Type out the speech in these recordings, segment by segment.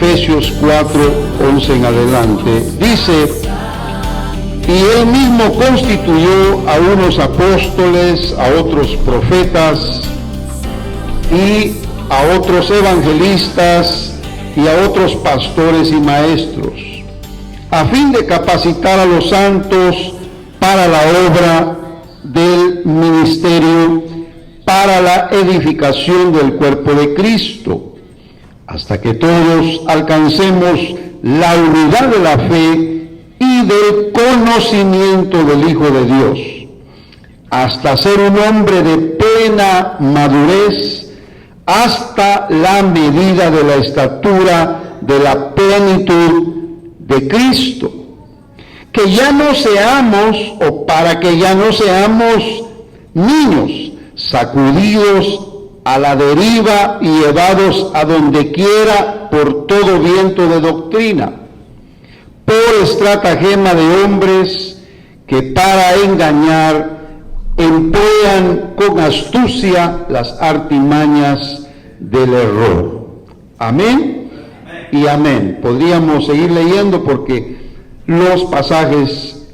Efesios 4:11 en adelante, dice: y él mismo constituyó a unos apóstoles, a otros profetas y a otros evangelistas y a otros pastores y maestros, a fin de capacitar a los santos para la obra del ministerio, para la edificación del cuerpo de Cristo, hasta que todos alcancemos la unidad de la fe y del conocimiento del Hijo de Dios, hasta ser un hombre de plena madurez, hasta la medida de la estatura de la plenitud de Cristo, que ya no seamos, o para que ya no seamos niños, sacudidos a la deriva y llevados a donde quiera por todo viento de doctrina, por estratagema de hombres que para engañar emplean con astucia las artimañas del error. Amén y amén. Podríamos seguir leyendo porque los pasajes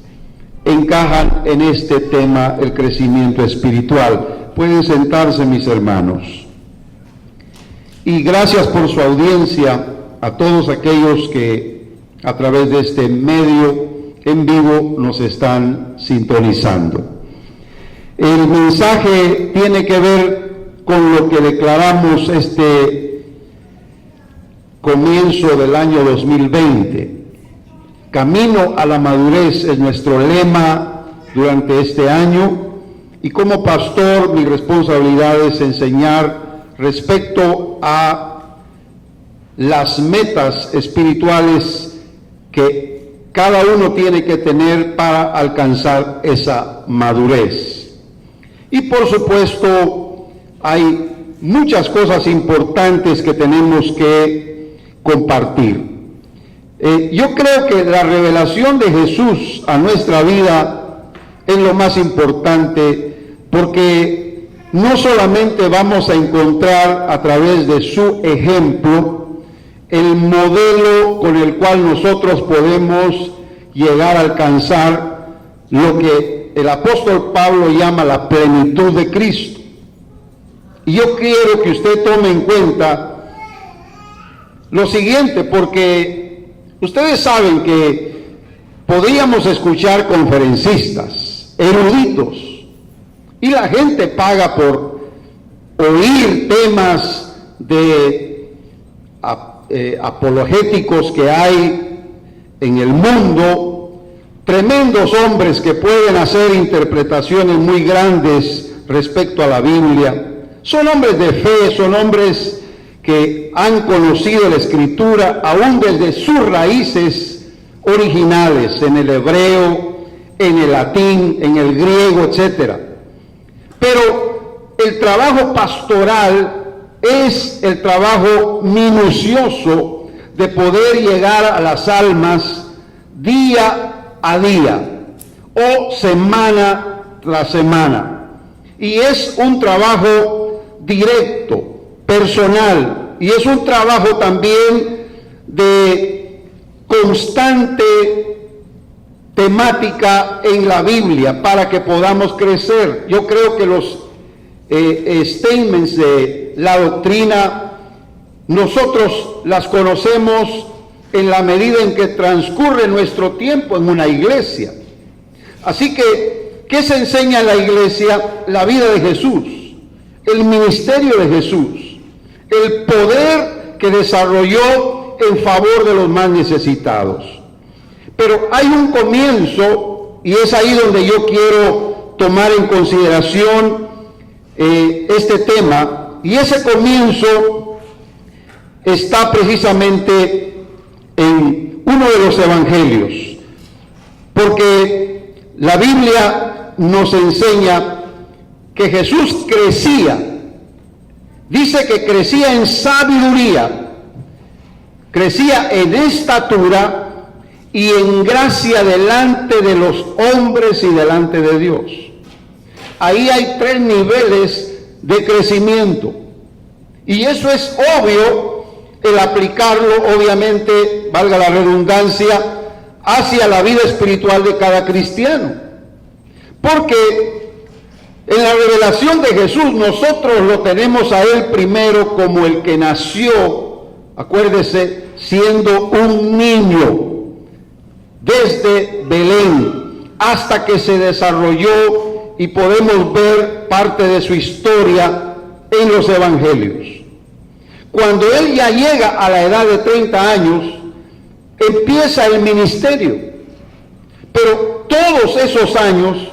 encajan en este tema, el crecimiento espiritual. Pueden sentarse, mis hermanos. Y gracias por su audiencia a todos aquellos que a través de este medio en vivo nos están sintonizando. El mensaje tiene que ver con lo que declaramos este comienzo del año 2020. Camino a la madurez es nuestro lema durante este año, y como pastor mi responsabilidad es enseñar respecto a las metas espirituales que cada uno tiene que tener para alcanzar esa madurez. Y por supuesto hay muchas cosas importantes que tenemos que compartir. Yo creo que la revelación de Jesús a nuestra vida es lo más importante, porque no solamente vamos a encontrar a través de su ejemplo el modelo con el cual nosotros podemos llegar a alcanzar lo que el apóstol Pablo llama la plenitud de Cristo. Y yo quiero que usted tome en cuenta lo siguiente, porque ustedes saben que podríamos escuchar conferencistas, eruditos, y la gente paga por oír temas de apologéticos que hay en el mundo, tremendos hombres que pueden hacer interpretaciones muy grandes respecto a la Biblia. Son hombres de fe, son hombres que han conocido la Escritura aún desde sus raíces originales, en el hebreo, en el latín, en el griego, etc. Pero el trabajo pastoral es el trabajo minucioso de poder llegar a las almas día a día o semana tras semana. Y es un trabajo directo, personal, y es un trabajo también de constante temática en la Biblia para que podamos crecer. Yo creo que los statements de la doctrina nosotros las conocemos en la medida en que transcurre nuestro tiempo en una iglesia. Así que, ¿qué se enseña en la iglesia? La vida de Jesús, el ministerio de Jesús, el poder que desarrolló en favor de los más necesitados. Pero hay un comienzo, y es ahí donde yo quiero tomar en consideración este tema, y ese comienzo está precisamente en uno de los evangelios, porque la Biblia nos enseña que Jesús crecía, dice que crecía en sabiduría, crecía en estatura y en gracia delante de los hombres y delante de Dios. Ahí hay 3 niveles de crecimiento, y eso es obvio el aplicarlo, obviamente, valga la redundancia, hacia la vida espiritual de cada cristiano. Porque en la revelación de Jesús nosotros lo tenemos a Él primero como el que nació, acuérdese, siendo un niño, desde Belén hasta que se desarrolló, y podemos ver parte de su historia en los evangelios. Cuando Él ya llega a la edad de 30 años, empieza el ministerio. Pero todos esos años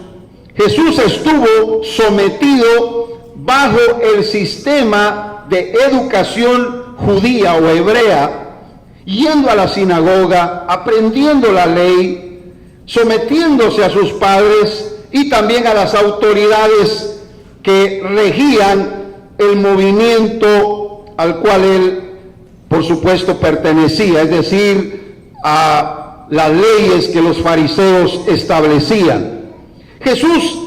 Jesús estuvo sometido bajo el sistema de educación judía o hebrea, yendo a la sinagoga, aprendiendo la ley, sometiéndose a sus padres y también a las autoridades que regían el movimiento al cual él, por supuesto, pertenecía, es decir, a las leyes que los fariseos establecían. Jesús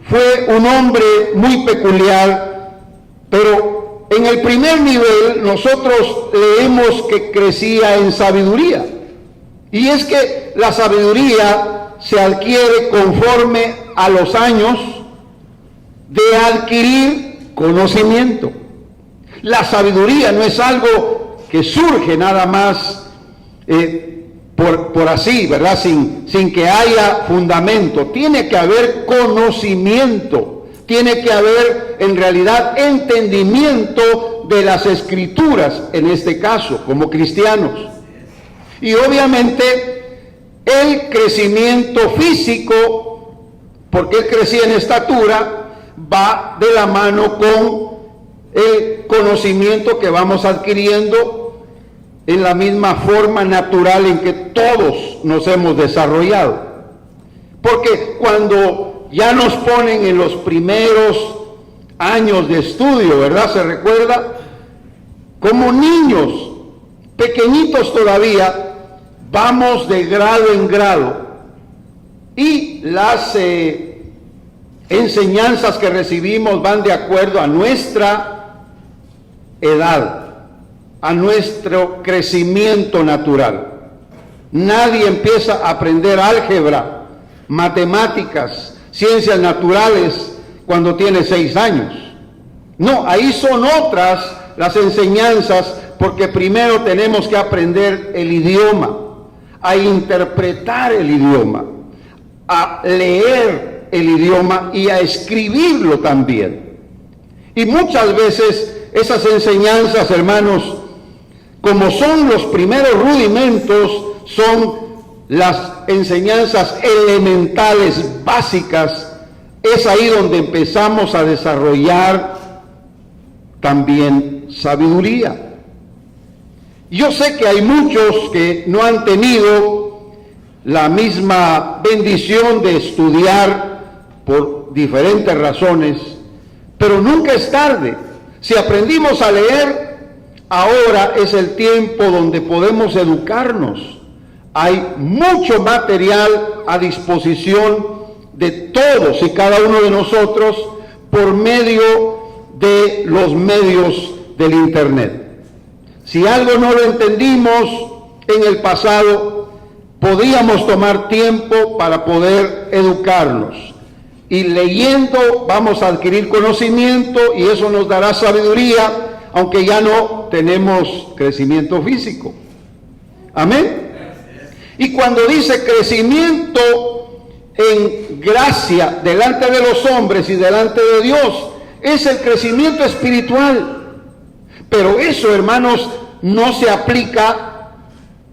fue un hombre muy peculiar, pero en el primer nivel nosotros leemos que crecía en sabiduría. Y es que la sabiduría se adquiere conforme a los años de adquirir conocimiento. La sabiduría no es algo que surge nada más por así, ¿verdad? Sin que haya fundamento. Tiene que haber conocimiento, tiene que haber en realidad entendimiento de las escrituras, en este caso, como cristianos. Y obviamente el crecimiento físico, porque él crecía en estatura, va de la mano con el conocimiento que vamos adquiriendo en la misma forma natural en que todos nos hemos desarrollado. Porque cuando ya nos ponen en los primeros años de estudio, ¿verdad? Se recuerda, como niños, pequeñitos todavía, vamos de grado en grado. Y las enseñanzas que recibimos van de acuerdo a nuestra edad, a nuestro crecimiento natural. Nadie empieza a aprender álgebra, matemáticas, ciencias naturales cuando tiene 6 años. No, ahí son otras las enseñanzas, porque primero tenemos que aprender el idioma, a interpretar el idioma, a leer el idioma y a escribirlo también. Y muchas veces esas enseñanzas, hermanos, como son los primeros rudimentos, son las enseñanzas elementales, básicas. Es ahí donde empezamos a desarrollar también sabiduría. Yo sé que hay muchos que no han tenido la misma bendición de estudiar por diferentes razones, pero nunca es tarde. Si aprendimos a leer, ahora es el tiempo donde podemos educarnos. Hay mucho material a disposición de todos y cada uno de nosotros por medio de los medios del Internet. Si algo no lo entendimos en el pasado, podíamos tomar tiempo para poder educarnos. Y leyendo vamos a adquirir conocimiento y eso nos dará sabiduría, aunque ya no tenemos crecimiento físico. Amén. Y cuando dice crecimiento en gracia delante de los hombres y delante de Dios, es el crecimiento espiritual. Pero eso, hermanos, no se aplica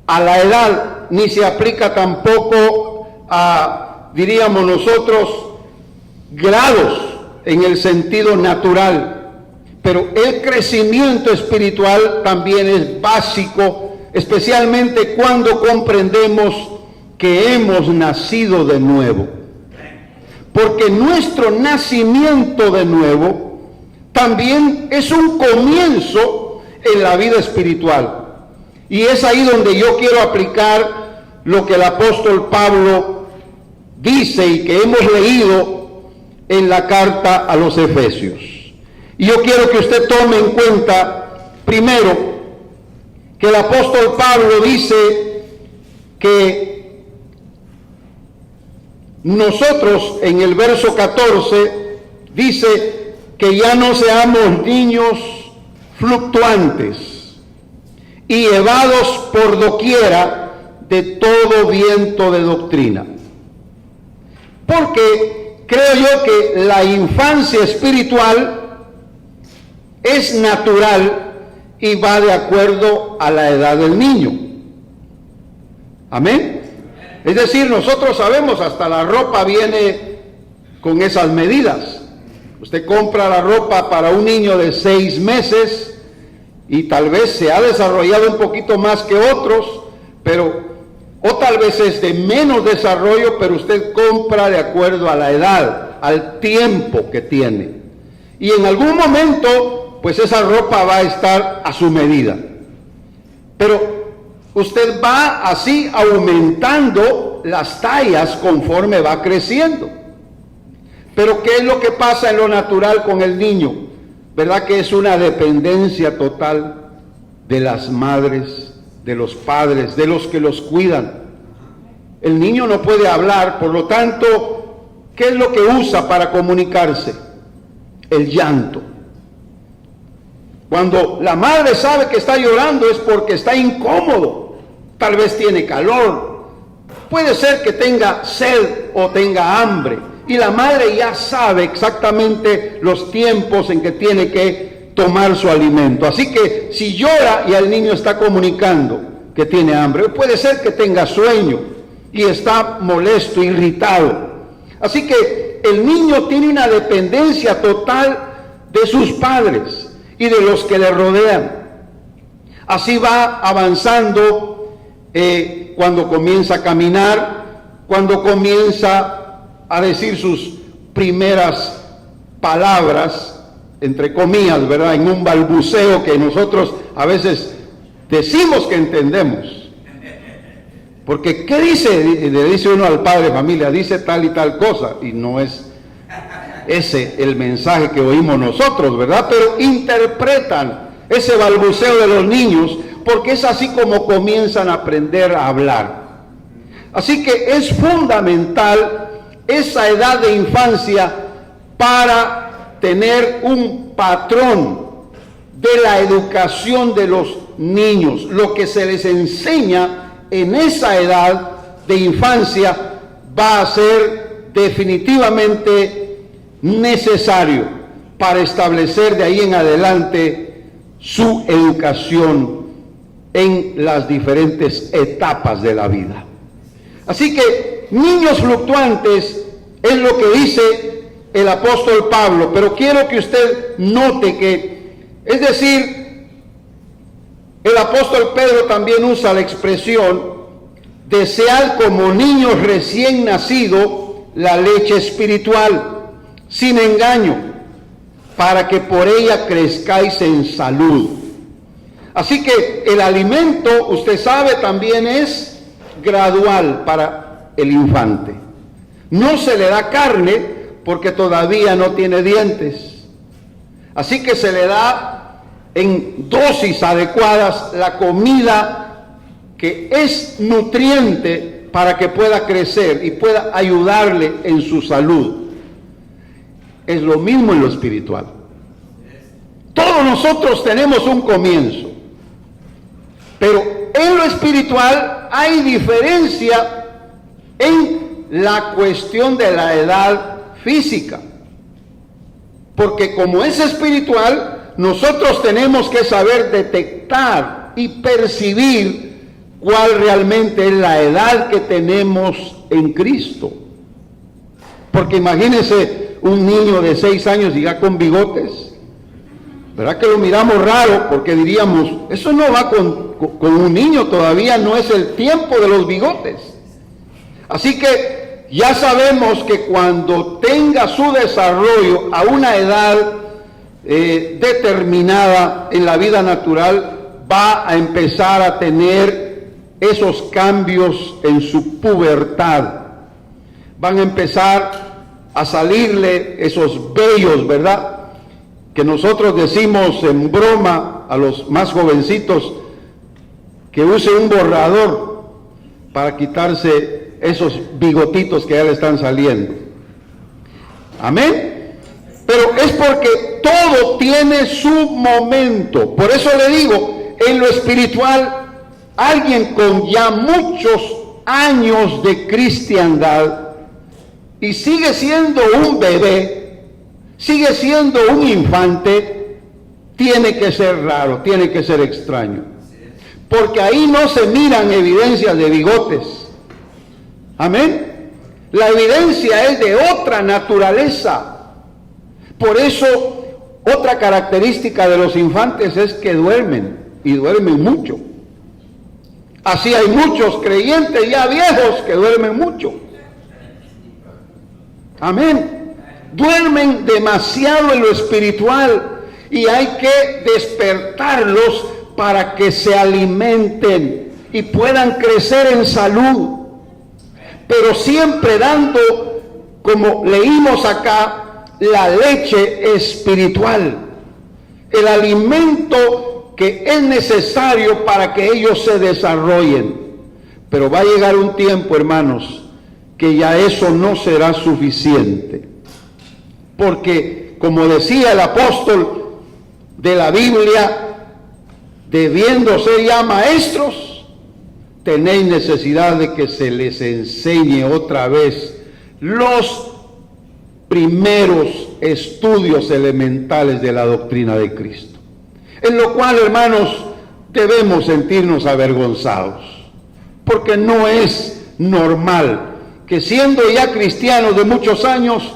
a la edad, ni se aplica tampoco a, diríamos nosotros, grados en el sentido natural. Pero el crecimiento espiritual también es básico, especialmente cuando comprendemos que hemos nacido de nuevo. Porque nuestro nacimiento de nuevo también es un comienzo en la vida espiritual. Y es ahí donde yo quiero aplicar lo que el apóstol Pablo dice y que hemos leído en la carta a los Efesios. Y yo quiero que usted tome en cuenta, primero, que el apóstol Pablo dice que nosotros, en el verso 14, dice que ya no seamos niños fluctuantes y llevados por doquiera de todo viento de doctrina. Porque creo yo que la infancia espiritual es natural y va de acuerdo a la edad del niño. Amén. Es decir, nosotros sabemos, hasta la ropa viene con esas medidas. Usted compra la ropa para un niño de 6 meses y tal vez se ha desarrollado un poquito más que otros, o tal vez es de menos desarrollo, pero usted compra de acuerdo a la edad, al tiempo que tiene. Y en algún momento pues esa ropa va a estar a su medida. Pero usted va así aumentando las tallas conforme va creciendo. Pero ¿qué es lo que pasa en lo natural con el niño? ¿Verdad que es una dependencia total de las madres, de los padres, de los que los cuidan? El niño no puede hablar, por lo tanto, ¿qué es lo que usa para comunicarse? El llanto. Cuando la madre sabe que está llorando es porque está incómodo, tal vez tiene calor, puede ser que tenga sed o tenga hambre, y la madre ya sabe exactamente los tiempos en que tiene que tomar su alimento. Así que si llora y el niño está comunicando que tiene hambre, puede ser que tenga sueño y está molesto, irritado. Así que el niño tiene una dependencia total de sus padres y de los que le rodean. Así va avanzando cuando comienza a caminar, cuando comienza a decir sus primeras palabras, entre comillas, ¿verdad? En un balbuceo que nosotros a veces decimos que entendemos. Porque ¿qué dice? Le dice uno al padre de familia, dice tal y tal cosa, y no es ese el mensaje que oímos nosotros, ¿verdad? Pero interpretan ese balbuceo de los niños porque es así como comienzan a aprender a hablar. Así que es fundamental esa edad de infancia para tener un patrón de la educación de los niños. Lo que se les enseña en esa edad de infancia va a ser definitivamente necesario para establecer de ahí en adelante su educación en las diferentes etapas de la vida. Así que niños fluctuantes es lo que dice el apóstol Pablo, pero quiero que usted note que, es decir, el apóstol Pedro también usa la expresión desead como niños recién nacidos la leche espiritual, sin engaño, para que por ella crezcáis en salud. Así que el alimento, usted sabe, también es gradual para el infante. No se le da carne porque todavía no tiene dientes. Así que se le da en dosis adecuadas la comida que es nutriente para que pueda crecer y pueda ayudarle en su salud. Es lo mismo en lo espiritual. Todos nosotros tenemos un comienzo, pero en lo espiritual hay diferencia en la cuestión de la edad física, porque como es espiritual, nosotros tenemos que saber detectar y percibir cuál realmente es la edad que tenemos en Cristo. Porque imagínense un niño de 6 años y ya con bigotes, ¿verdad que lo miramos raro? Porque diríamos, eso no va con un niño, todavía no es el tiempo de los bigotes. Así que ya sabemos que cuando tenga su desarrollo a una edad determinada en la vida natural, va a empezar a tener esos cambios en su pubertad. Van a empezar a salirle esos vellos, ¿verdad? Que nosotros decimos en broma a los más jovencitos, que use un borrador para quitarse esos bigotitos que ya le están saliendo. Amén. Pero es porque todo tiene su momento. Por eso le digo, en lo espiritual, alguien con ya muchos años de cristiandad y sigue siendo un bebé, sigue siendo un infante, tiene que ser raro, tiene que ser extraño. Porque ahí no se miran evidencias de bigotes. Amén. La evidencia es de otra naturaleza. Por eso, otra característica de los infantes es que duermen, y duermen mucho. Así hay muchos creyentes ya viejos que duermen mucho. Amén. Duermen demasiado en lo espiritual y hay que despertarlos para que se alimenten y puedan crecer en salud. Pero siempre dando, como leímos acá, la leche espiritual, el alimento que es necesario para que ellos se desarrollen. Pero va a llegar un tiempo, hermanos, que ya eso no será suficiente. Porque, como decía el apóstol de la Biblia, debiendo ser ya maestros, tenéis necesidad de que se les enseñe otra vez los primeros estudios elementales de la doctrina de Cristo. En lo cual, hermanos, debemos sentirnos avergonzados, porque no es normal que siendo ya cristianos de muchos años,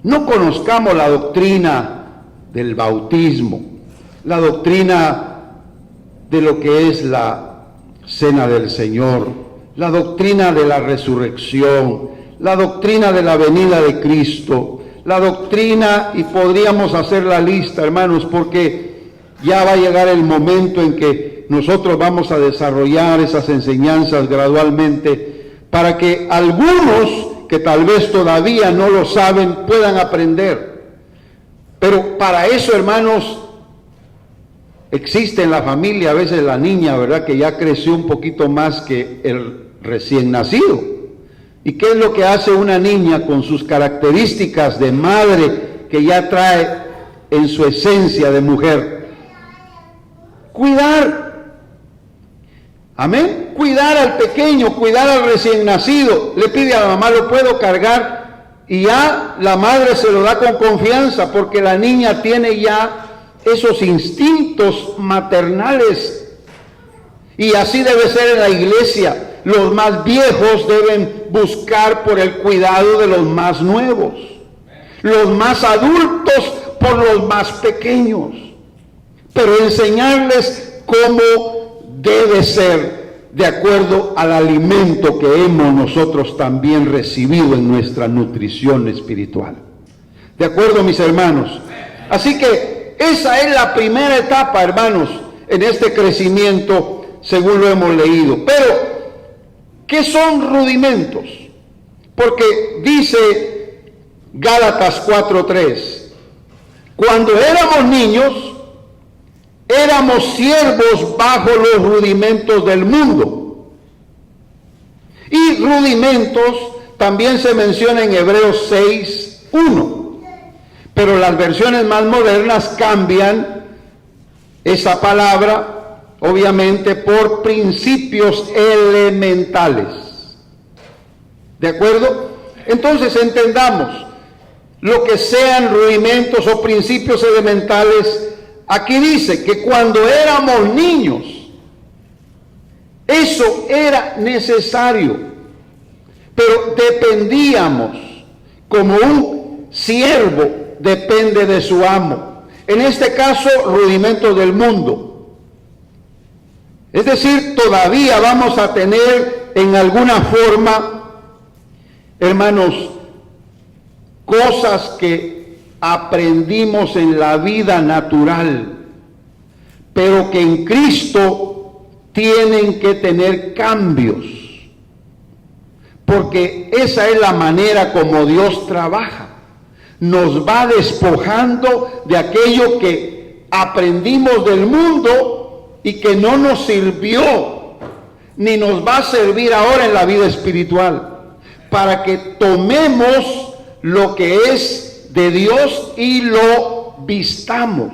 no conozcamos la doctrina del bautismo, la doctrina de lo que es la cena del Señor, la doctrina de la resurrección, la doctrina de la venida de Cristo, la doctrina, y podríamos hacer la lista, hermanos, porque ya va a llegar el momento en que nosotros vamos a desarrollar esas enseñanzas gradualmente para que algunos que tal vez todavía no lo saben puedan aprender. Pero para eso, hermanos, existe en la familia a veces la niña, ¿verdad?, que ya creció un poquito más que el recién nacido. ¿Y qué es lo que hace una niña con sus características de madre que ya trae en su esencia de mujer? Cuidar. Amén. Cuidar al pequeño, cuidar al recién nacido. Le pide a la mamá, ¿lo puedo cargar? Y ya la madre se lo da con confianza porque la niña tiene ya esos instintos maternales. Y así debe ser en la iglesia. Los más viejos deben buscar por el cuidado de los más nuevos. Los más adultos por los más pequeños. Pero enseñarles cómo debe ser de acuerdo al alimento que hemos nosotros también recibido en nuestra nutrición espiritual. ¿De acuerdo, mis hermanos? Así que esa es la primera etapa, hermanos, en este crecimiento, según lo hemos leído. Pero ¿qué son rudimentos? Porque dice Gálatas 4:3, cuando éramos niños, éramos siervos bajo los rudimentos del mundo. Y rudimentos también se menciona en Hebreos 6:1. Pero las versiones más modernas cambian esa palabra, obviamente, por principios elementales. ¿De acuerdo? Entonces entendamos lo que sean rudimentos o principios elementales. Aquí dice que cuando éramos niños, eso era necesario, pero dependíamos, como un siervo depende de su amo. En este caso, rudimentos del mundo. Es decir, todavía vamos a tener en alguna forma, hermanos, cosas que aprendimos en la vida natural, pero que en Cristo tienen que tener cambios, porque esa es la manera como Dios trabaja. Nos va despojando de aquello que aprendimos del mundo y que no nos sirvió ni nos va a servir ahora en la vida espiritual, para que tomemos lo que es de Dios y lo vistamos.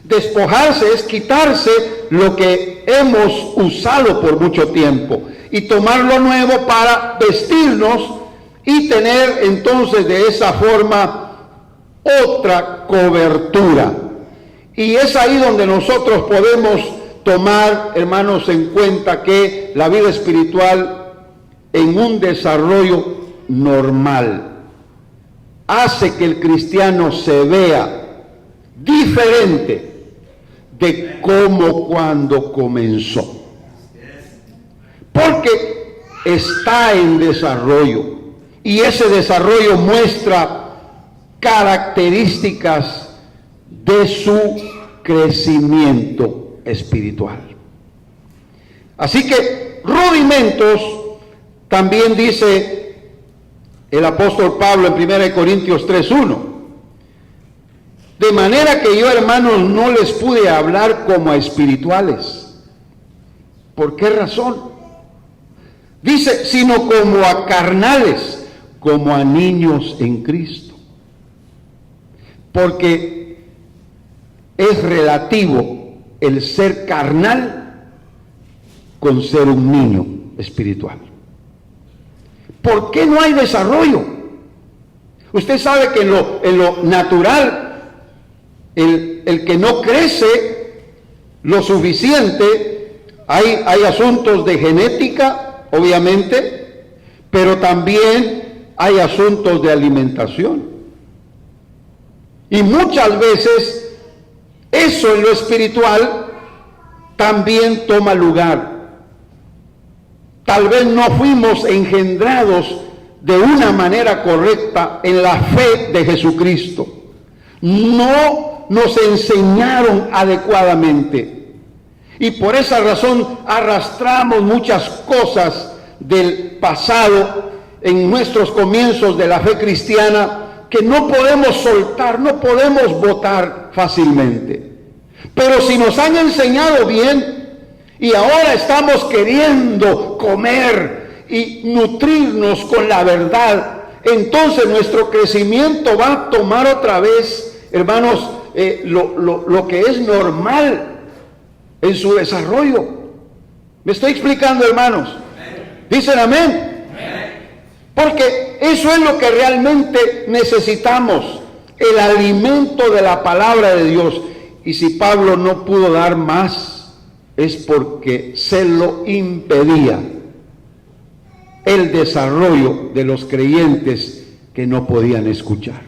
Despojarse es quitarse lo que hemos usado por mucho tiempo y tomar lo nuevo para vestirnos y tener entonces de esa forma otra cobertura. Y es ahí donde nosotros podemos tomar, hermanos, en cuenta que la vida espiritual en un desarrollo normal hace que el cristiano se vea diferente de cómo cuando comenzó, porque está en desarrollo y ese desarrollo muestra características de su crecimiento espiritual. Así que rudimentos, también dice el apóstol Pablo en 1 Corintios 3:1. De manera que yo, hermanos, no les pude hablar como a espirituales. ¿Por qué razón? Dice, sino como a carnales, como a niños en Cristo. Porque es relativo el ser carnal con ser un niño espiritual. ¿Por qué no hay desarrollo? Usted sabe que en lo natural, el que no crece lo suficiente, hay asuntos de genética, obviamente, pero también hay asuntos de alimentación. Y muchas veces eso en lo espiritual también toma lugar. Tal vez no fuimos engendrados de una manera correcta en la fe de Jesucristo. No nos enseñaron adecuadamente. Y por esa razón arrastramos muchas cosas del pasado en nuestros comienzos de la fe cristiana que no podemos soltar, no podemos botar fácilmente. Pero si nos han enseñado bien y ahora estamos queriendo comer y nutrirnos con la verdad, entonces nuestro crecimiento va a tomar otra vez, hermanos, lo que es normal en su desarrollo. ¿Me estoy explicando, hermanos? ¿Dicen amén? Porque eso es lo que realmente necesitamos, el alimento de la palabra de Dios. Y si Pablo no pudo dar más, es porque se lo impedía el desarrollo de los creyentes que no podían escuchar.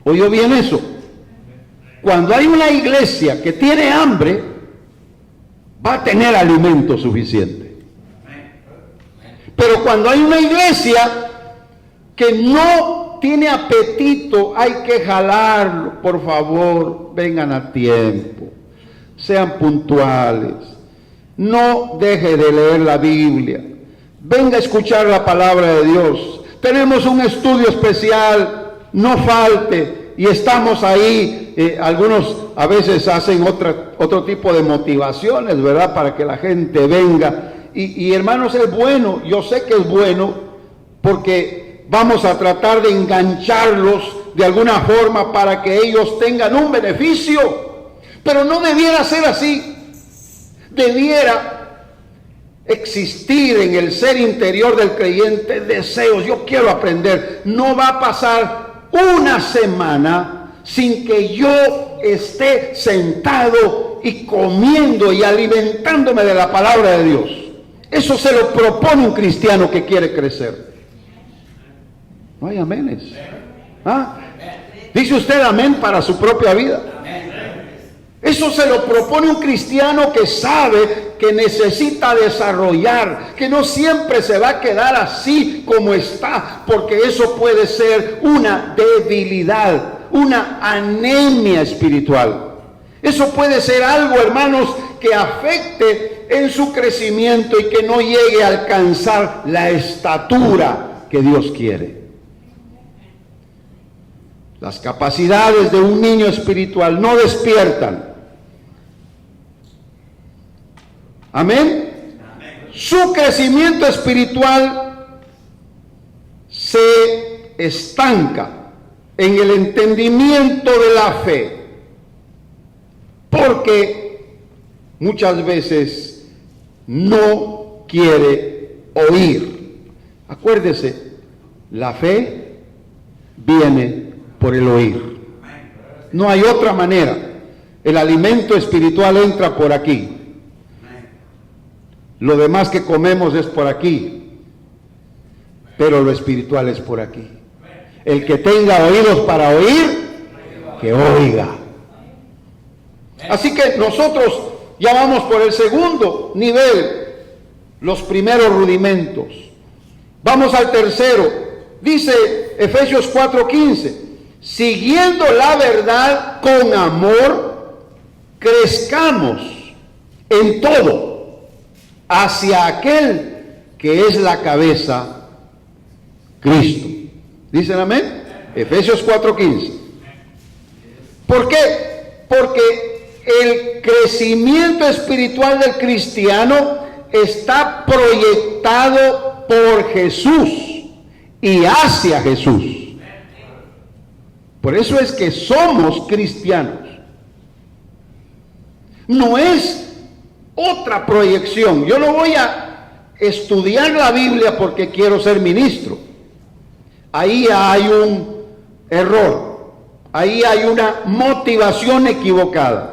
¿Oyó bien eso? Cuando hay una iglesia que tiene hambre, va a tener alimento suficiente. Pero cuando hay una iglesia que no tiene apetito, hay que jalarlo. Por favor, vengan a tiempo, sean puntuales, no deje de leer la Biblia, venga a escuchar la palabra de Dios. Tenemos un estudio especial, no falte. Y estamos ahí, algunos a veces hacen otro tipo de motivaciones, ¿verdad? Para que la gente venga. Y hermanos, es bueno, yo sé que es bueno, porque vamos a tratar de engancharlos de alguna forma para que ellos tengan un beneficio. Pero no debiera ser así. Debiera existir en el ser interior del creyente deseos. Yo quiero aprender. No va a pasar una semana sin que yo esté sentado y comiendo y alimentándome de la palabra de Dios. Eso se lo propone un cristiano que quiere crecer. No hay aménes. ¿Ah? ¿Dice usted amén para su propia vida? Eso se lo propone un cristiano que sabe que necesita desarrollar, que no siempre se va a quedar así como está, porque eso puede ser una debilidad, una anemia espiritual. Eso puede ser algo, hermanos, que afecte en su crecimiento y que no llegue a alcanzar la estatura que Dios quiere. Las capacidades de un niño espiritual no despiertan. Amén. su crecimiento espiritual se estanca en el entendimiento de la fe, porque muchas veces no quiere oír. Acuérdese, la fe viene por el oír. No hay otra manera. El alimento espiritual entra por aquí. Lo demás que comemos es por aquí, pero lo espiritual es por aquí. El que tenga oídos para oír, que oiga. Así que nosotros ya vamos por el segundo nivel, los primeros rudimentos. Vamos al tercero. Dice Efesios 4:15, siguiendo la verdad con amor, crezcamos en todo hacia aquel que es la cabeza, Cristo. ¿Dicen amén? Efesios 4:15. ¿Por qué? Porque el crecimiento espiritual del cristiano está proyectado por Jesús y hacia Jesús. Por eso es que somos cristianos. No es otra proyección. Yo no voy a estudiar la Biblia porque quiero ser ministro. Ahí hay un error. Ahí hay una motivación equivocada.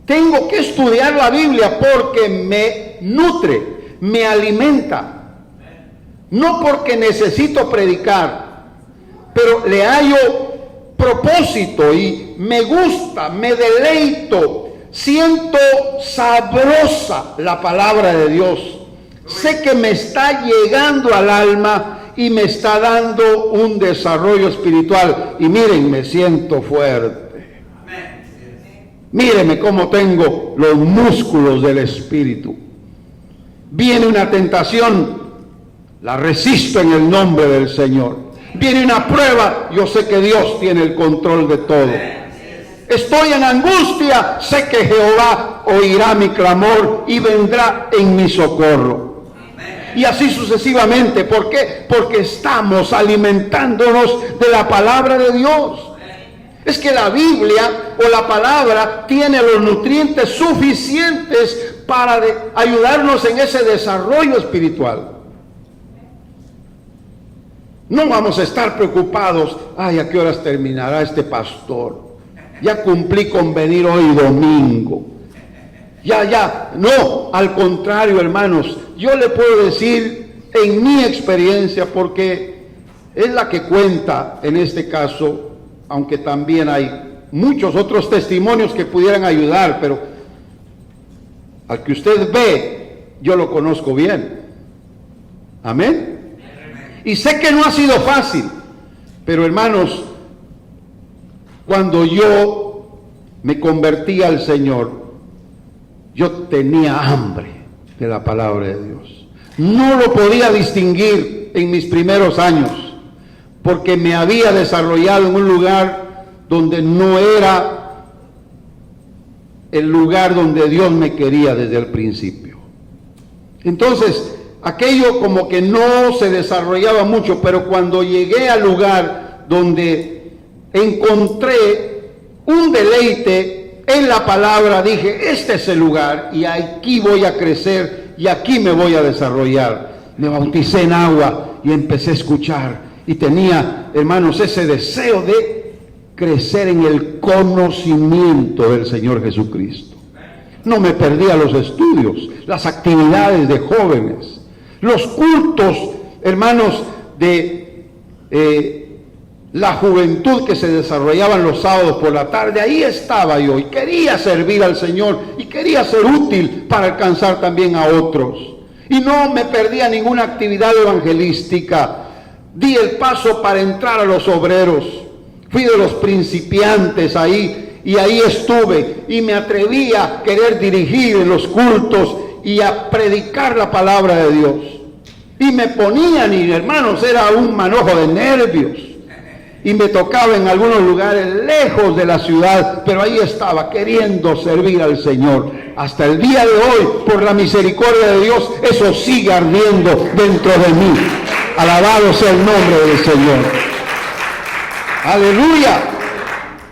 Tengo que estudiar la Biblia porque me nutre, me alimenta. No porque necesito predicar, pero le hallo propósito y me gusta, me deleito. Siento sabrosa la palabra de Dios. Sé que me está llegando al alma y me está dando un desarrollo espiritual. Y miren, me siento fuerte. Mírenme cómo tengo los músculos del espíritu. Viene una tentación, la resisto en el nombre del Señor. Viene una prueba, yo sé que Dios tiene el control de todo. Estoy en angustia, sé que Jehová oirá mi clamor y vendrá en mi socorro. Y así sucesivamente. ¿Por qué? Porque estamos alimentándonos de la palabra de Dios. Es que la Biblia o la palabra tiene los nutrientes suficientes para ayudarnos en ese desarrollo espiritual. No vamos a estar preocupados, ay, ¿a qué horas terminará este pastor? Ya cumplí con venir hoy domingo. Ya. No, al contrario, hermanos, yo le puedo decir en mi experiencia, porque es la que cuenta en este caso, aunque también hay muchos otros testimonios que pudieran ayudar, pero al que usted ve, yo lo conozco bien. Amén. Y sé que no ha sido fácil, pero hermanos, cuando yo me convertí al Señor, yo tenía hambre de la palabra de Dios. No lo podía distinguir en mis primeros años, porque me había desarrollado en un lugar donde no era el lugar donde Dios me quería desde el principio. Entonces, aquello como que no se desarrollaba mucho, pero cuando llegué al lugar donde encontré un deleite en la palabra, dije, este es el lugar y aquí voy a crecer y aquí me voy a desarrollar. Me bauticé en agua y empecé a escuchar y tenía, hermanos, ese deseo de crecer en el conocimiento del Señor Jesucristo. No me perdía los estudios, las actividades de jóvenes, los cultos, hermanos, de la juventud que se desarrollaban los sábados por la tarde. Ahí estaba yo y quería servir al Señor y quería ser útil para alcanzar también a otros. Y no me perdía ninguna actividad evangelística. Di el paso para entrar a los obreros. Fui de los principiantes ahí y ahí estuve y me atreví a querer dirigir en los cultos y a predicar la palabra de Dios. Y me ponían, y hermanos, era un manojo de nervios. Y me tocaba en algunos lugares lejos de la ciudad, pero ahí estaba queriendo servir al Señor. Hasta el día de hoy, por la misericordia de Dios, eso sigue ardiendo dentro de mí. Alabado sea el nombre del Señor. Aleluya.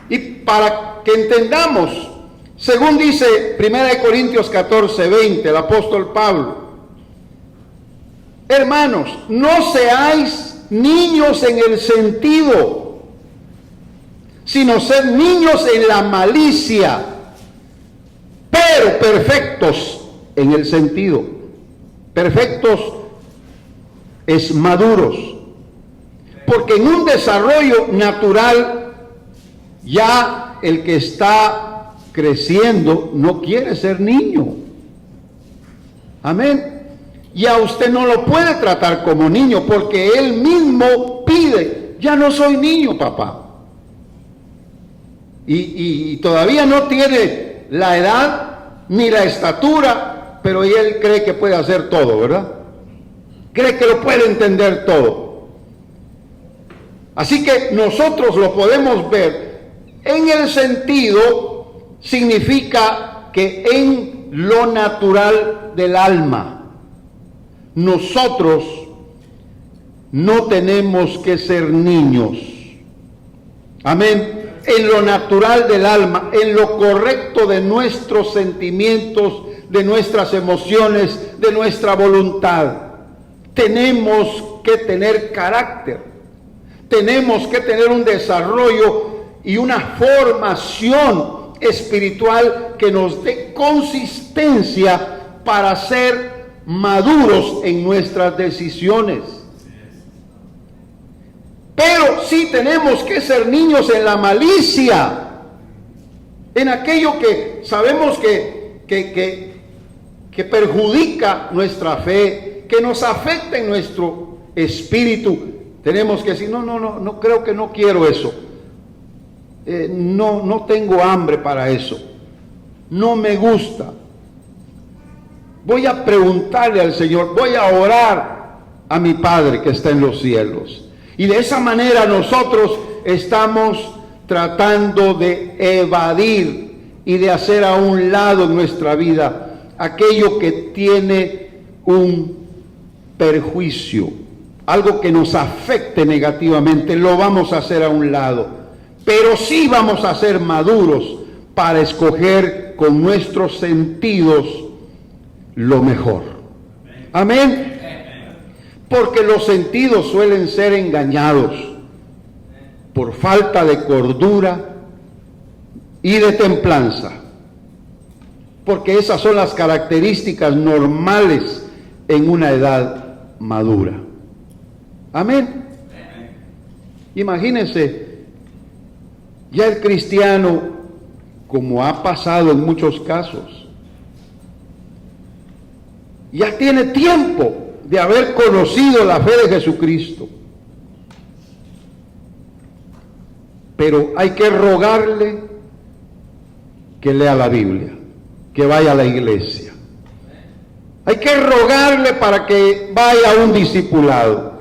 Y para que entendamos, según dice 1 Corintios 14:20, el apóstol Pablo: hermanos, no seáis niños en el sentido, sino ser niños en la malicia, pero perfectos en el sentido. Perfectos es maduros, porque en un desarrollo natural ya el que está creciendo no quiere ser niño. Amén. Y a usted no lo puede tratar como niño, porque él mismo pide: ya no soy niño, papá. Y todavía no tiene la edad ni la estatura, pero él cree que puede hacer todo, ¿verdad? Cree que lo puede entender todo. Así que nosotros lo podemos ver en el sentido, significa que en lo natural del alma. Nosotros no tenemos que ser niños. Amén. En lo natural del alma, en lo correcto de nuestros sentimientos, de nuestras emociones, de nuestra voluntad. Tenemos que tener carácter. Tenemos que tener un desarrollo y una formación espiritual que nos dé consistencia para ser maduros en nuestras decisiones. Pero sí tenemos que ser niños en la malicia, en aquello que sabemos que perjudica nuestra fe, que nos afecta en nuestro espíritu. Tenemos que decir: no, creo que no quiero eso. No tengo hambre para eso. No me gusta. Voy a preguntarle al Señor, voy a orar a mi Padre que está en los cielos. Y de esa manera nosotros estamos tratando de evadir y de hacer a un lado en nuestra vida aquello que tiene un perjuicio, algo que nos afecte negativamente. Lo vamos a hacer a un lado, pero sí vamos a ser maduros para escoger con nuestros sentidos lo mejor. Amén. Porque los sentidos suelen ser engañados por falta de cordura y de templanza, porque esas son las características normales en una edad madura. Amén. Imagínense, ya el cristiano, como ha pasado en muchos casos, ya tiene tiempo de haber conocido la fe de Jesucristo, pero hay que rogarle que lea la Biblia, que vaya a la iglesia. Hay que rogarle para que vaya a un discipulado,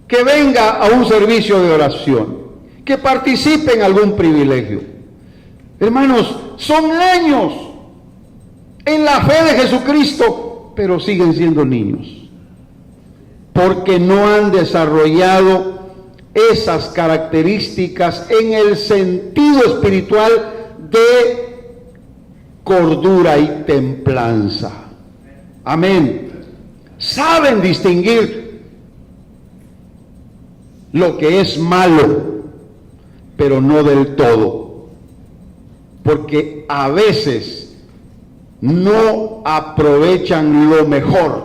que venga a un servicio de oración, que participe en algún privilegio. Hermanos, son años en la fe de Jesucristo, pero siguen siendo niños, porque no han desarrollado esas características en el sentido espiritual de cordura y templanza. Amén. Saben distinguir lo que es malo, pero no del todo, porque a veces no aprovechan lo mejor.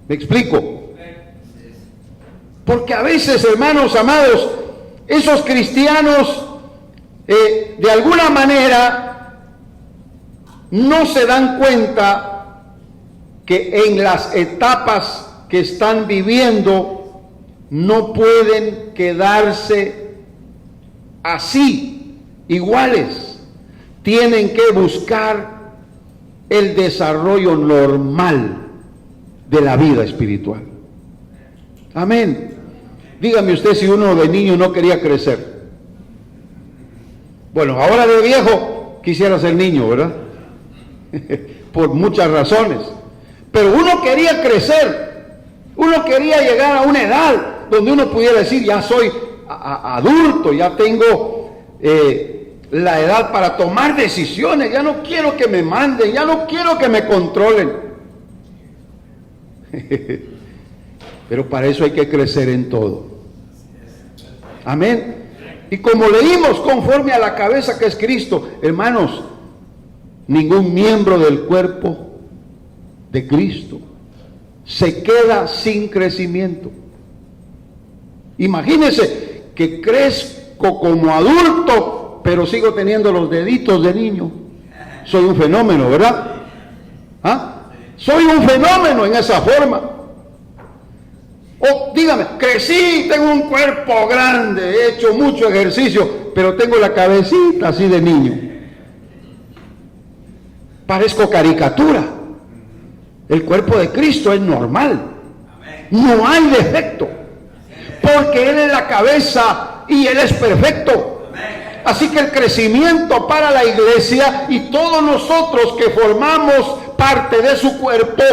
¿Me explico? Porque a veces, hermanos amados, esos cristianos de alguna manera no se dan cuenta que en las etapas que están viviendo no pueden quedarse así, iguales. Tienen que buscar el desarrollo normal de la vida espiritual. Amén. Dígame usted si uno de niño no quería crecer. Bueno, ahora de viejo quisiera ser niño, ¿verdad? Por muchas razones. Pero uno quería crecer. Uno quería llegar a una edad donde uno pudiera decir, ya soy adulto, ya tengo la edad para tomar decisiones, ya no quiero que me manden, ya no quiero que me controlen. Pero para eso hay que crecer en todo. Amén. Y como leímos, conforme a la cabeza que es Cristo, hermanos, ningún miembro del cuerpo de Cristo se queda sin crecimiento. Imagínense que crezco como adulto, pero sigo teniendo los deditos de niño. Soy un fenómeno, ¿verdad? ¿Ah? Soy un fenómeno en esa forma. O dígame, crecí, tengo un cuerpo grande, he hecho mucho ejercicio, pero tengo la cabecita así de niño. Parezco caricatura. El cuerpo de Cristo es normal. No hay defecto. Porque Él es la cabeza y Él es perfecto. Así que el crecimiento para la iglesia y todos nosotros que formamos parte de su cuerpo,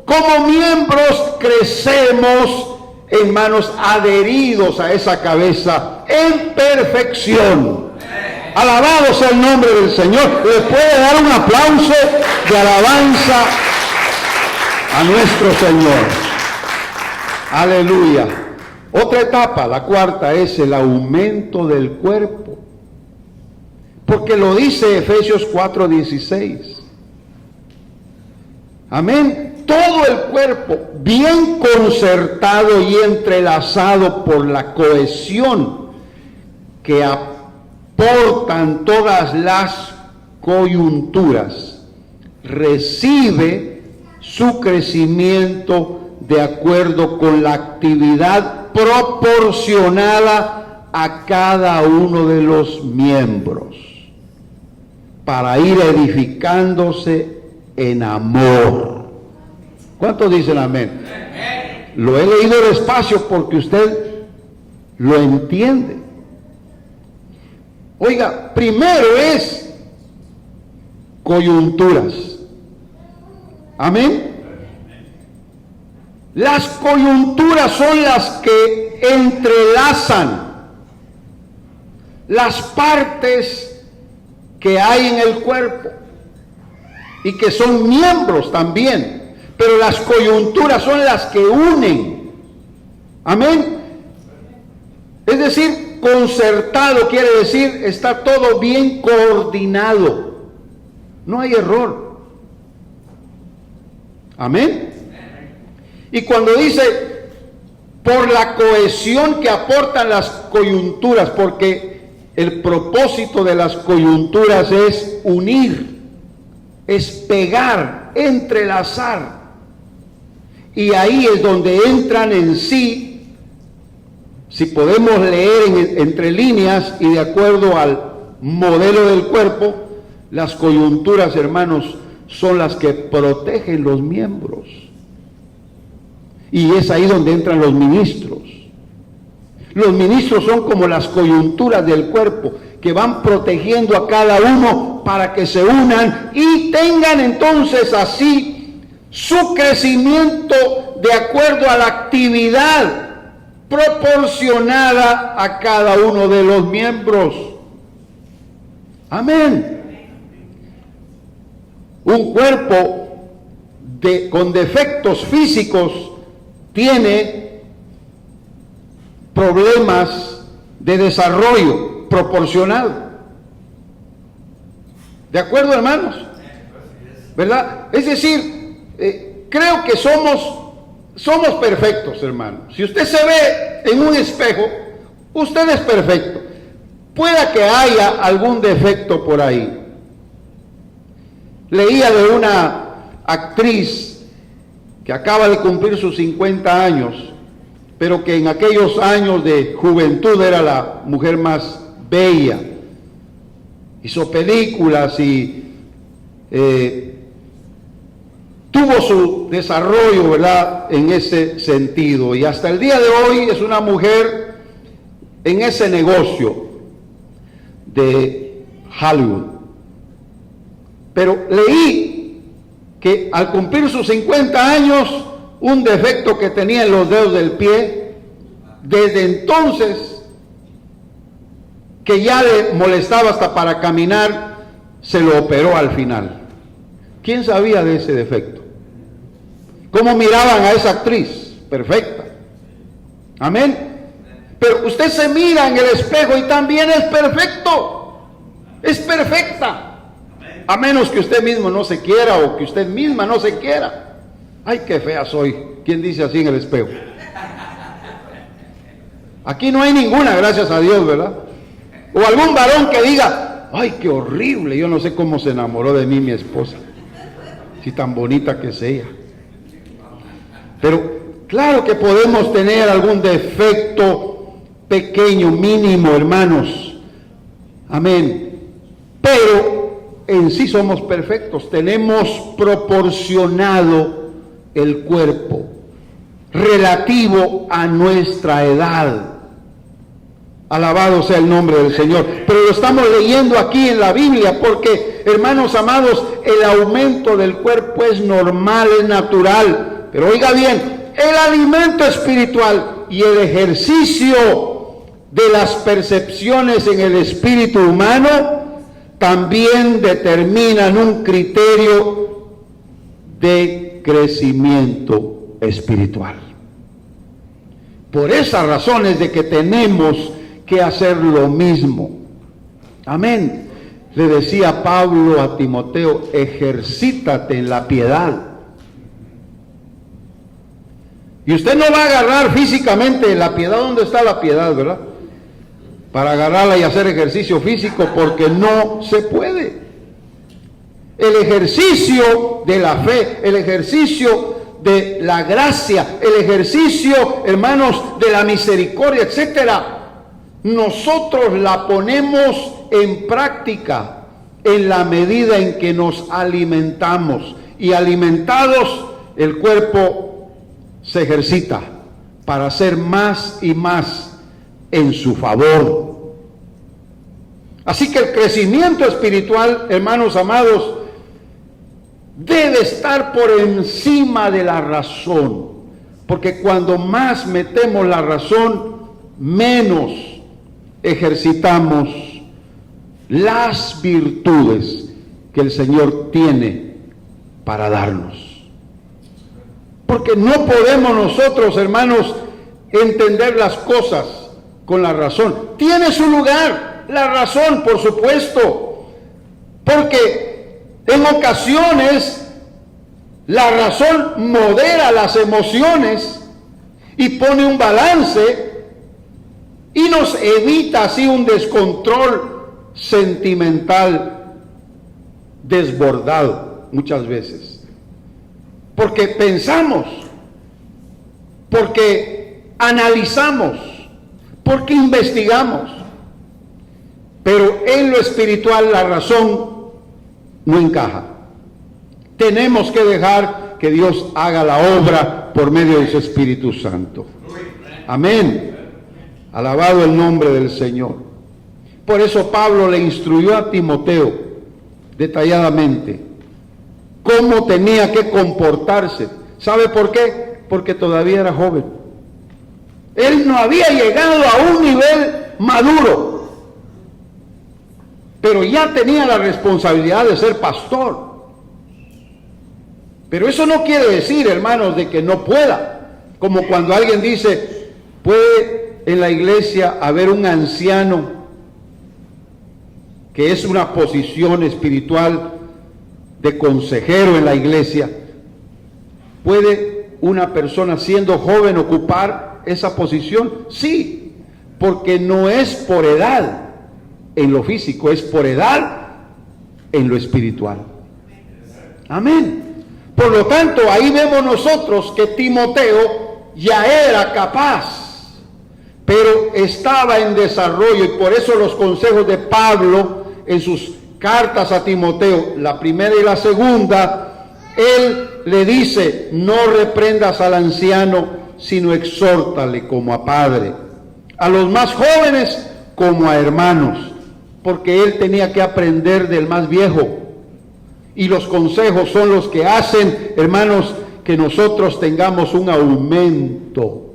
como miembros crecemos, hermanos, adheridos a esa cabeza en perfección. Alabado sea el nombre del Señor. ¿Le puede dar un aplauso de alabanza a nuestro Señor? Aleluya. Otra etapa, la cuarta, es el aumento del cuerpo. Porque lo dice Efesios 4:16. Amén. Todo el cuerpo bien concertado y entrelazado por la cohesión que aportan todas las coyunturas, recibe su crecimiento de acuerdo con la actividad proporcionada a cada uno de los miembros, para ir edificándose en amor. ¿Cuántos dicen amén? Lo he leído despacio porque usted lo entiende. Oiga, primero es coyunturas. Amén. Las coyunturas son las que entrelazan las partes que hay en el cuerpo y que son miembros también, pero las coyunturas son las que unen. Amén. Es decir, concertado quiere decir está todo bien coordinado, no hay error. Amén. Y cuando dice por la cohesión que aportan las coyunturas, porque el propósito de las coyunturas es unir, es pegar, entrelazar. Y ahí es donde entran en sí, si podemos leer entre líneas y de acuerdo al modelo del cuerpo, las coyunturas, hermanos, son las que protegen los miembros. Y es ahí donde entran los ministros. Los ministros son como las coyunturas del cuerpo que van protegiendo a cada uno para que se unan y tengan entonces así su crecimiento de acuerdo a la actividad proporcionada a cada uno de los miembros. Amén. Un cuerpo con defectos físicos tiene problemas de desarrollo proporcional. ¿De acuerdo, hermanos? ¿Verdad? Es decir, creo que somos perfectos, hermanos. Si usted se ve en un espejo, usted es perfecto. Pueda que haya algún defecto por ahí. Leía de una actriz que acaba de cumplir sus 50 años, pero que en aquellos años de juventud era la mujer más bella. Hizo películas y tuvo su desarrollo, ¿verdad?, en ese sentido. Y hasta el día de hoy es una mujer en ese negocio de Hollywood. Pero leí que al cumplir sus 50 años, un defecto que tenía en los dedos del pie, desde entonces, que ya le molestaba hasta para caminar, se lo operó al final. ¿Quién sabía de ese defecto? ¿Cómo miraban a esa actriz? Perfecta. Amén. Pero usted se mira en el espejo y también es perfecto. Es perfecta. A menos que usted mismo no se quiera o que usted misma no se quiera. Ay, qué fea soy. ¿Quién dice así en el espejo? Aquí no hay ninguna, gracias a Dios, ¿verdad? O algún varón que diga, ay, qué horrible, yo no sé cómo se enamoró de mí mi esposa, si tan bonita que es ella. Pero claro que podemos tener algún defecto pequeño, mínimo, hermanos. Amén. Pero en sí somos perfectos. Tenemos proporcionado el cuerpo relativo a nuestra edad. Alabado sea el nombre del Señor. Pero lo estamos leyendo aquí en la Biblia porque, hermanos amados, el aumento del cuerpo es normal, es natural. Pero oiga bien, el alimento espiritual y el ejercicio de las percepciones en el espíritu humano también determinan un criterio de crecimiento espiritual. Por esas razones de que tenemos que hacer lo mismo. Amén. Le decía Pablo a Timoteo, ejercítate en la piedad. Y usted no va a agarrar físicamente la piedad. ¿Dónde está la piedad, verdad? Para agarrarla y hacer ejercicio físico, porque no se puede. El ejercicio de la fe, el ejercicio de la gracia, el ejercicio, hermanos, de la misericordia, etcétera, nosotros la ponemos en práctica en la medida en que nos alimentamos. Y alimentados, el cuerpo se ejercita para hacer más y más en su favor. Así que el crecimiento espiritual, hermanos amados, debe estar por encima de la razón, porque cuando más metemos la razón, menos ejercitamos las virtudes que el Señor tiene para darnos. Porque no podemos nosotros, hermanos, entender las cosas con la razón. Tiene su lugar la razón, por supuesto, porque en ocasiones la razón modera las emociones y pone un balance y nos evita así un descontrol sentimental desbordado muchas veces. Porque pensamos, porque analizamos, porque investigamos. Pero en lo espiritual la razón no encaja. Tenemos que dejar que Dios haga la obra por medio de su Espíritu Santo. Amén. Alabado el nombre del Señor. Por eso Pablo le instruyó a Timoteo detalladamente cómo tenía que comportarse. ¿Sabe por qué? Porque todavía era joven. Él no había llegado a un nivel maduro, pero ya tenía la responsabilidad de ser pastor. Pero eso no quiere decir, hermanos, de que no pueda. Como cuando alguien dice, puede en la iglesia haber un anciano que es una posición espiritual de consejero en la iglesia. ¿Puede una persona siendo joven ocupar esa posición? Sí, porque no es por edad en lo físico, es por edad en lo espiritual. Amén. Por lo tanto, ahí vemos nosotros que Timoteo ya era capaz, pero estaba en desarrollo, y por eso los consejos de Pablo en sus cartas a Timoteo, la primera y la segunda, él le dice, no reprendas al anciano, sino exhórtale como a padre, a los más jóvenes como a hermanos, porque él tenía que aprender del más viejo. Y los consejos son los que hacen, hermanos, que nosotros tengamos un aumento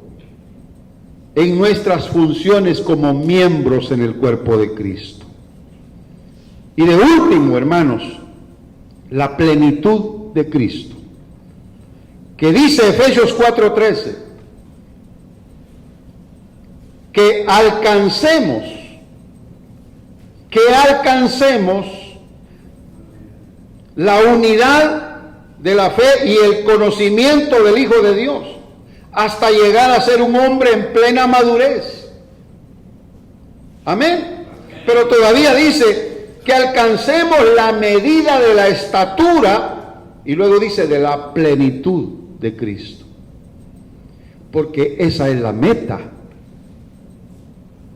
en nuestras funciones como miembros en el cuerpo de Cristo. Y de último, hermanos, la plenitud de Cristo, que dice Efesios 4:13, que alcancemos la unidad de la fe y el conocimiento del Hijo de Dios, hasta llegar a ser un hombre en plena madurez. Amén. Pero todavía dice que alcancemos la medida de la estatura, y luego dice de la plenitud de Cristo, porque esa es la meta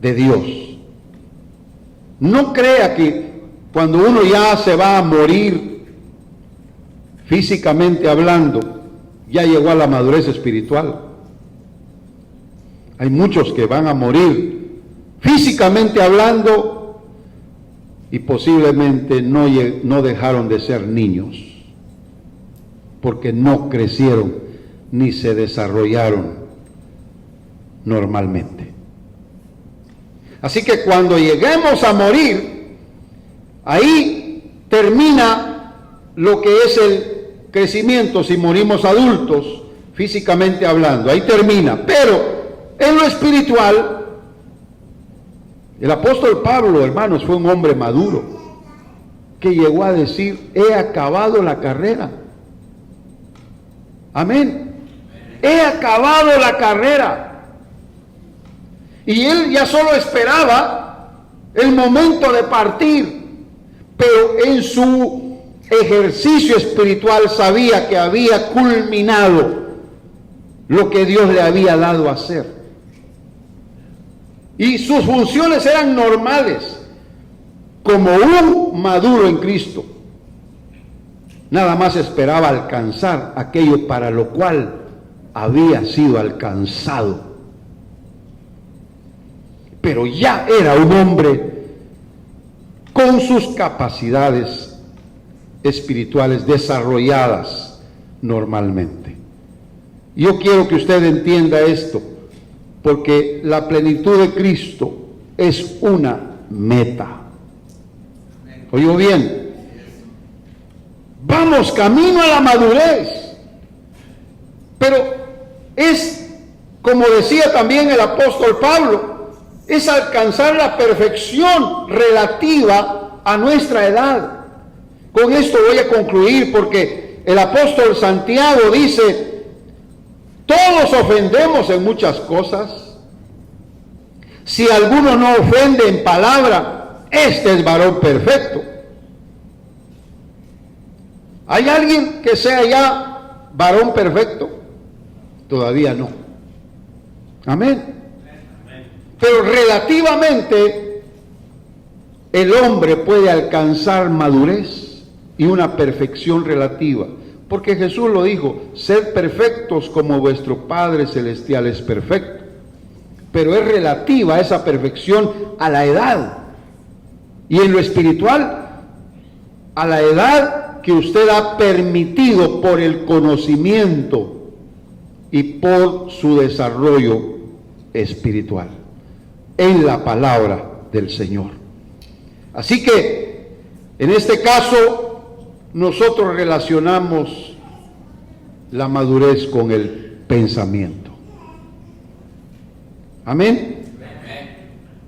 de Dios. No crea que cuando uno ya se va a morir, físicamente hablando, ya llegó a la madurez espiritual. Hay muchos que van a morir físicamente hablando y posiblemente no dejaron de ser niños, porque no crecieron ni se desarrollaron normalmente. Así que cuando lleguemos a morir, ahí termina lo que es el crecimiento si morimos adultos, físicamente hablando, ahí termina. Pero en lo espiritual, el apóstol Pablo, hermanos, fue un hombre maduro, que llegó a decir, he acabado la carrera. Amén. He acabado la carrera. Y él ya solo esperaba el momento de partir, pero en su ejercicio espiritual sabía que había culminado lo que Dios le había dado a hacer. Y sus funciones eran normales, como un maduro en Cristo. Nada más esperaba alcanzar aquello para lo cual había sido alcanzado. Pero ya era un hombre con sus capacidades espirituales desarrolladas normalmente. Yo quiero que usted entienda esto, porque la plenitud de Cristo es una meta. ¿Oyó bien? Vamos camino a la madurez, pero es, como decía también el apóstol Pablo, es alcanzar la perfección relativa a nuestra edad. Con esto voy a concluir, porque el apóstol Santiago dice, todos ofendemos en muchas cosas. Si alguno no ofende en palabra, este es varón perfecto. ¿Hay alguien que sea ya varón perfecto? Todavía no. Amén. Pero relativamente el hombre puede alcanzar madurez y una perfección relativa, porque Jesús lo dijo, sed perfectos como vuestro Padre Celestial es perfecto. Pero es relativa esa perfección a la edad, y en lo espiritual a la edad que usted ha permitido por el conocimiento y por su desarrollo espiritual en la palabra del Señor. Así que en este caso nosotros relacionamos la madurez con el pensamiento. Amén.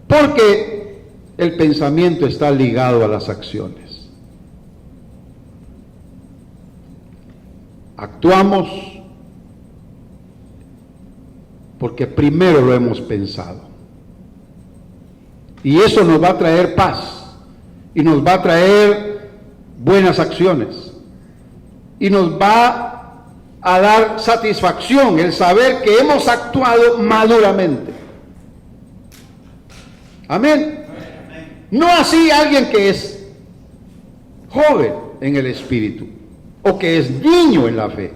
Porque el pensamiento está ligado a las acciones. Actuamos porque primero lo hemos pensado. Y eso nos va a traer paz y nos va a traer buenas acciones y nos va a dar satisfacción el saber que hemos actuado maduramente. Amén. No así alguien que es joven en el espíritu, o que es niño en la fe.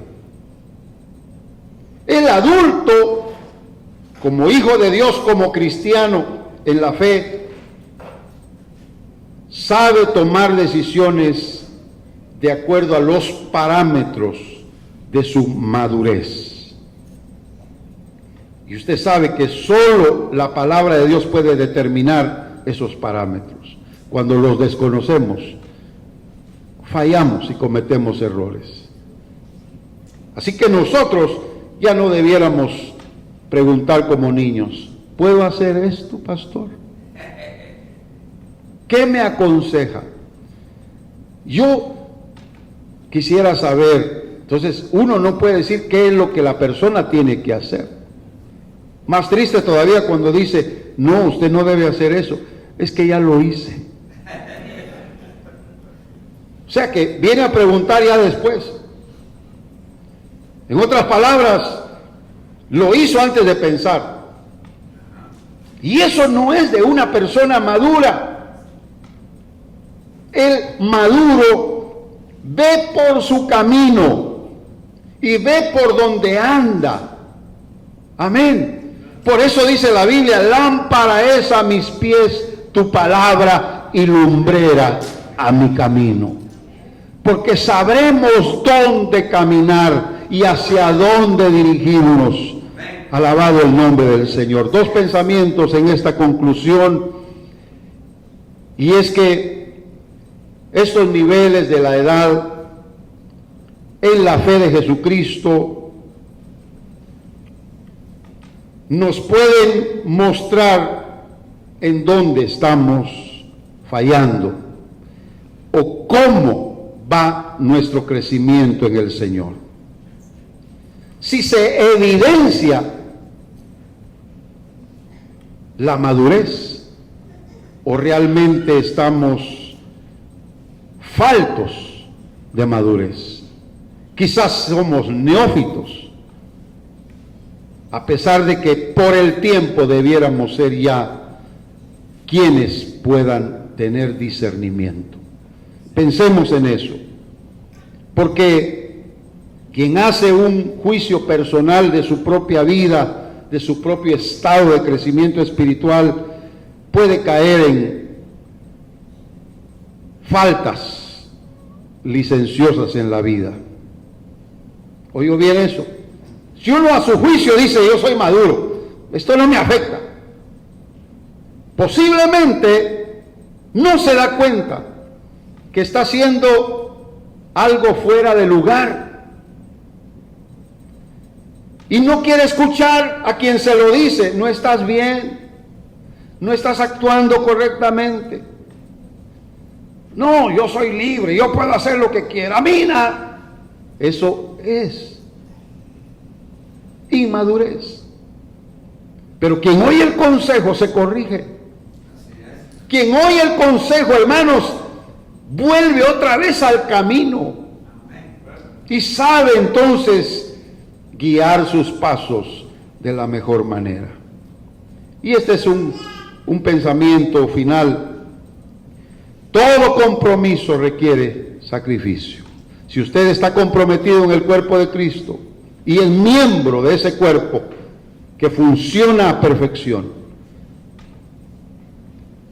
El adulto, como hijo de Dios, como cristiano en la fe, sabe tomar decisiones de acuerdo a los parámetros de su madurez. Y usted sabe que solo la palabra de Dios puede determinar esos parámetros. Cuando los desconocemos, fallamos y cometemos errores. Así que nosotros ya no debiéramos preguntar como niños, ¿puedo hacer esto, pastor? ¿Qué me aconseja? Yo quisiera saber. Entonces, uno no puede decir qué es lo que la persona tiene que hacer. Más triste todavía cuando dice, no, usted no debe hacer eso. Es que ya lo hice. O sea que viene a preguntar ya después. En otras palabras, lo hizo antes de pensar. Y eso no es de una persona madura. El maduro ve por su camino y ve por donde anda. Amén. Por eso dice la Biblia, lámpara es a mis pies tu palabra y lumbrera a mi camino. Porque sabremos dónde caminar y hacia dónde dirigirnos. Alabado el nombre del Señor. Dos pensamientos en esta conclusión, y es que estos niveles de la edad en la fe de Jesucristo nos pueden mostrar en dónde estamos fallando o cómo va nuestro crecimiento en el Señor. Si se evidencia la madurez o realmente estamos faltos de madurez. Quizás somos neófitos, a pesar de que por el tiempo debiéramos ser ya quienes puedan tener discernimiento. Pensemos en eso, porque quien hace un juicio personal de su propia vida, de su propio estado de crecimiento espiritual, puede caer en faltas licenciosas en la vida. ¿Oyó bien eso? Si uno a su juicio dice, yo soy maduro, esto no me afecta, posiblemente no se da cuenta que está haciendo algo fuera de lugar y no quiere escuchar a quien se lo dice. No estás bien, no estás actuando correctamente. No, yo soy libre, yo puedo hacer lo que quiera. Mina, eso es inmadurez. Pero quien oye el consejo se corrige. Quien oye el consejo, hermanos, vuelve otra vez al camino y sabe entonces guiar sus pasos de la mejor manera. Y este es un pensamiento final. Todo compromiso requiere sacrificio. Si usted está comprometido en el cuerpo de Cristo y es miembro de ese cuerpo que funciona a perfección,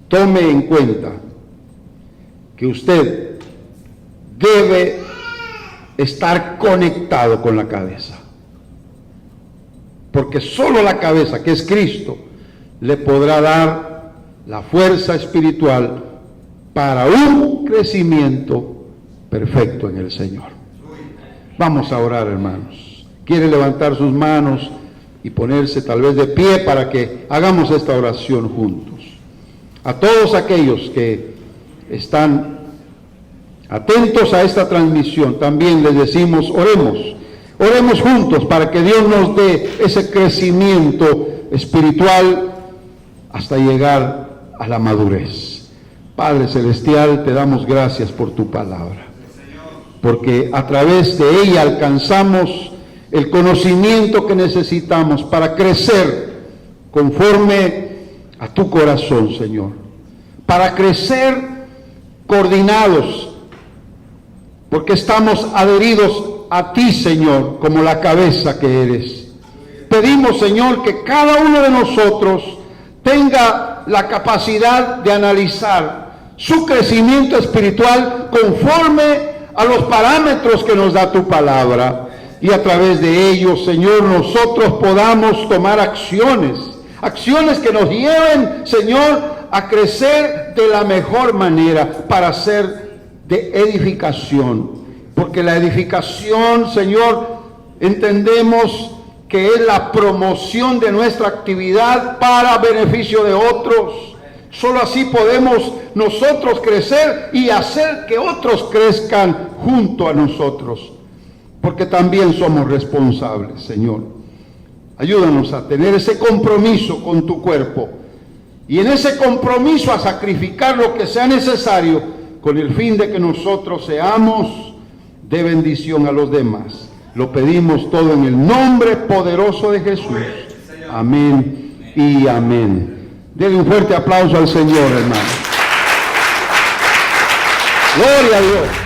tome en cuenta que usted debe estar conectado con la cabeza. Porque solo la cabeza, que es Cristo, le podrá dar la fuerza espiritual para un crecimiento perfecto en el Señor. Vamos a orar, hermanos. ¿Quiere levantar sus manos y ponerse tal vez de pie para que hagamos esta oración juntos? A todos aquellos que están atentos a esta transmisión, también les decimos, oremos juntos para que Dios nos dé ese crecimiento espiritual hasta llegar a la madurez. Padre Celestial, te damos gracias por tu palabra, porque a través de ella alcanzamos el conocimiento que necesitamos para crecer conforme a tu corazón, Señor, para crecer coordinados porque estamos adheridos a ti, Señor, como la cabeza que eres. Pedimos, Señor, que cada uno de nosotros tenga la capacidad de analizar su crecimiento espiritual conforme a los parámetros que nos da tu palabra, y a través de ellos, Señor, nosotros podamos tomar acciones que nos lleven, Señor, a crecer de la mejor manera para ser de edificación, porque la edificación, Señor, entendemos que es la promoción de nuestra actividad para beneficio de otros. Solo así podemos nosotros crecer y hacer que otros crezcan junto a nosotros, porque también somos responsables, Señor. Ayúdanos a tener ese compromiso con tu cuerpo, y en ese compromiso a sacrificar lo que sea necesario, con el fin de que nosotros seamos de bendición a los demás. Lo pedimos todo en el nombre poderoso de Jesús. Amén y amén. Denle un fuerte aplauso al Señor, hermano. Gloria a Dios.